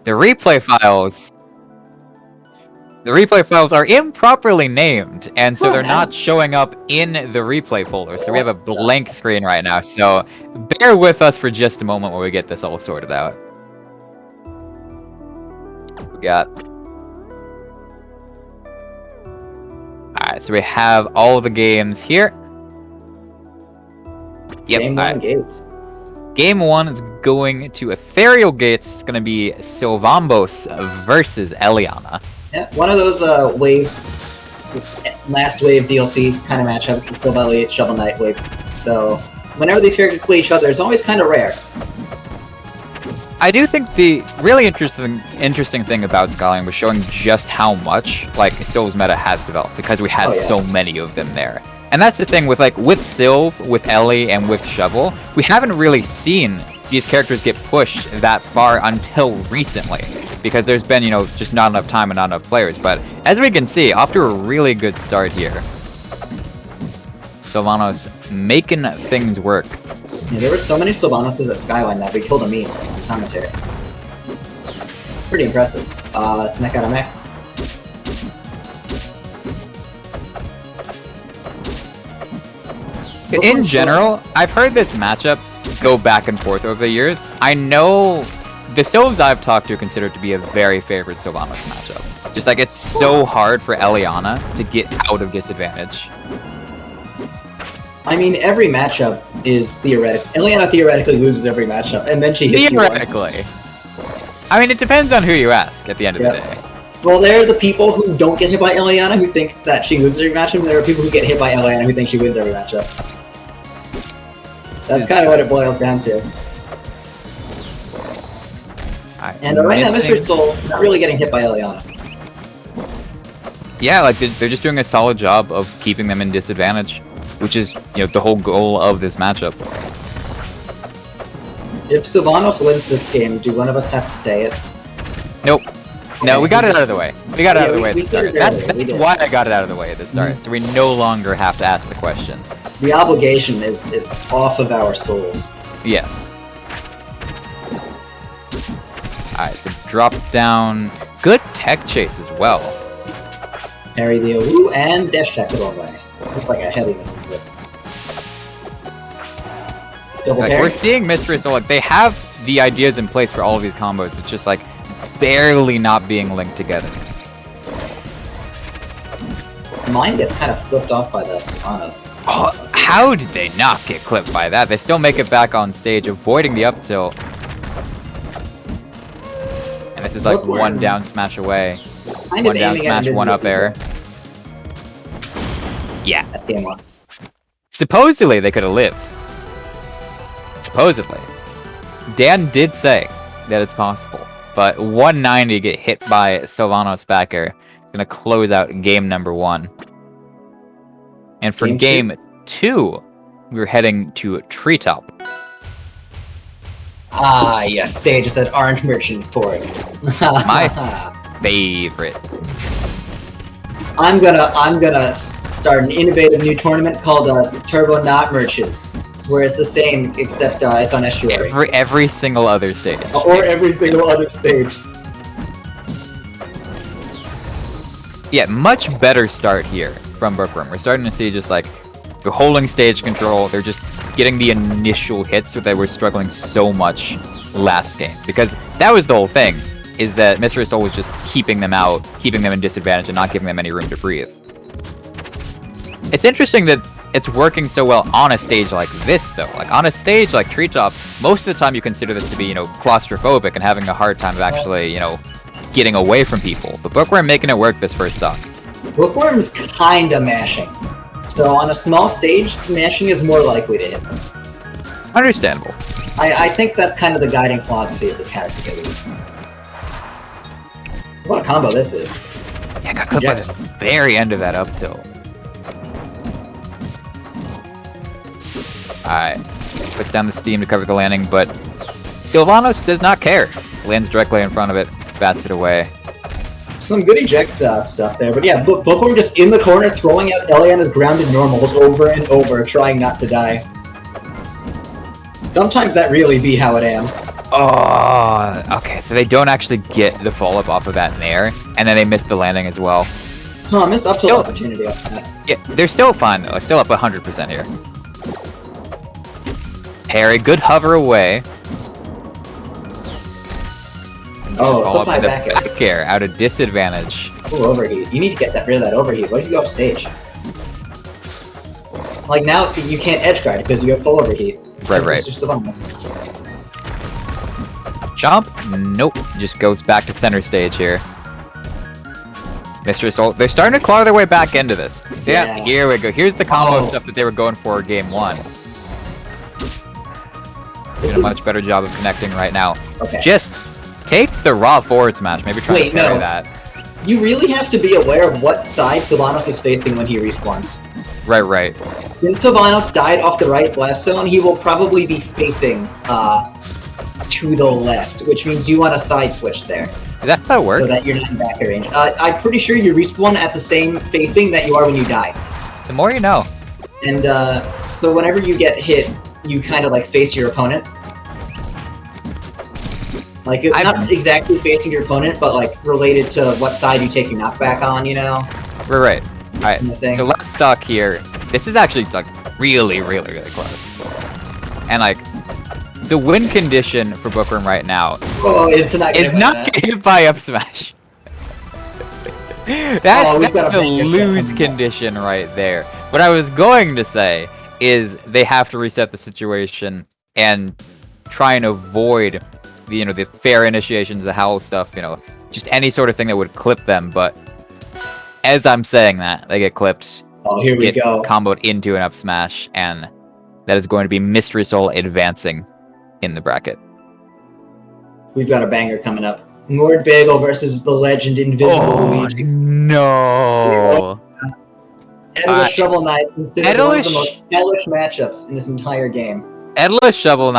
The replay files. The replay files are improperly named, and so they're not showing up in the replay folder. So we have a blank screen right now. So bear with us for just a moment while we get this all sorted out. We got. Alright, so we have all the games here. Yep. Game 1 Gates. Game 1 is going to Ethereal Gates. It's going to be Sylvambos versus Eliana. Yeah, one of those last wave DLC kind of matchups, the Silva Elliott Shovel Knight wave. So, whenever these characters play each other, it's always kind of rare. I do think the really interesting thing about Skyline was showing just how much Sylv's meta has developed, because we had so many of them there. And that's the thing with Sylv, with Ellie, and with Shovel, we haven't really seen these characters get pushed that far until recently, because there's been, just not enough time and not enough players. But as we can see, off to a really good start here. Sylvanos making things work. Yeah, there were so many Sylvanoses at Skyline that we killed a meme in commentary. Pretty impressive. Snack out of mech. In general, I've heard this matchup go back and forth over the years. I know the Sylvs I've talked to consider it to be a very favorite Sylvanos matchup. Just it's so hard for Eliana to get out of disadvantage. I mean, every matchup is theoretical. Eliana theoretically loses every matchup, and then she hits theoretically. You I mean, it depends on who you ask at the end of the day. Well, there are the people who don't get hit by Eliana who think that she loses every matchup, and there are people who get hit by Eliana who think she wins every matchup. That's kind of what it boils down to. And right now, Mr. Soul not really getting hit by Eliana. Yeah, they're just doing a solid job of keeping them in disadvantage, which is the whole goal of this matchup. If Sylvanos wins this game, do one of us have to say it? Nope. No, we got it out of the way. We got it out of the way at the start. That's why I got it out of the way at the start, so we no longer have to ask the question. The obligation is off of our souls. Yes. Alright, so drop down. Good tech chase as well. Parry the ooh, and dash attack the wrong way. Looks like a heavy missile flip. Double parry. We're seeing Mistress, so they have the ideas in place for all of these combos. It's just barely not being linked together. Mine gets kind of flipped off by the Sylvanos. Oh, how did they not get clipped by that? They still make it back on stage, avoiding the up tilt. And this is one down smash away. One down smash, one up air. Yeah. That's game 1. Supposedly they could have lived. Supposedly. Dan did say that it's possible. But 190 get hit by Sylvanos back air. It's going to close out game number 1. And for game 2, we're heading to Treetop. Ah, yes, stage is an orange merchant for it. My favorite. I'm gonna start an innovative new tournament called Turbo Knot Merchants, where it's the same except it's on estuary. Every single other stage. Or every single other stage. Yeah, much better start here from Bookworm. We're starting to see just they're holding stage control. They're just getting the initial hits that they were struggling so much last game. Because that was the whole thing, is that Mr. Soul was just keeping them out, keeping them in disadvantage, and not giving them any room to breathe. It's interesting that it's working so well on a stage like this, though. On a stage like Treetop, most of the time you consider this to be, claustrophobic and having a hard time of actually, getting away from people. But Bookworm making it work this first stock. Bookworm's kinda mashing. So on a small stage, mashing is more likely to hit them. Understandable. I think that's kind of the guiding philosophy of this character, at least. What a combo this is. Yeah, got clipped by the very end of that up tilt. Alright. Puts down the steam to cover the landing, but Sylvanos does not care. Lands directly in front of it, bats it away. Some good eject stuff there, but yeah, Bookworm just in the corner throwing out Eliana's grounded normals over and over, trying not to die. Sometimes that really be how it am. Oh, okay, so they don't actually get the follow-up off of that Nair, and then they miss the landing as well. Oh, I missed up to Still- opportunity off that. Yeah, they're still fine though. Still up 100% here. Harry, good hover away. Oh, Follow put my up with back the air. back air out of disadvantage. Ooh, overheat. You need to get rid of that overheat. Why did you go off stage? Like now, you can't edge guard because you have full overheat. Right, right. It's just a bummer. Jump? Nope. Just goes back to center stage here. Mistress ult. They're starting to claw their way back into this. Yeah, Yeah. here we go. Here's the combo Oh. stuff that they were going for game 1. This Doing a is much better job of connecting right now. okay. Just takes the raw forward smash. Maybe try Wait, to parry no. that. You really have to be aware of what side Sylvanas is facing when he respawns. Right, right. Since Sylvanas died off the right blast zone, he will probably be facing to the left, which means you want to side switch there. Is that how it works? So that you're not in back range. I'm pretty sure you respawn at the same facing that you are when you die. The more you know. And so whenever you get hit, you kind of like face your opponent. Like, it's not exactly facing your opponent, but like related to what side you take your knockback on, you know? Right, right. Alright, Kind of thing. so let's stock here. This is actually like really, really, really close. And like, the win condition for Bookworm right now Oh, it's not is gonna not win get hit by up smash. Oh, That's we've got a the banger set lose coming up. condition right there. What I was going to say is they have to reset the situation and try and avoid the the fair initiations, the howl stuff, just any sort of thing that would clip them. But as I'm saying that, they get clipped, Oh, here we get go. comboed into an up smash, and that is going to be Mystery Soul advancing in the bracket. We've got a banger coming up. Lord Bagel versus the legend Invisible Luigi. no! Endless Shovel Knight considered one of the Endless- most hellish matchups in this entire game. Endless Shovel Knight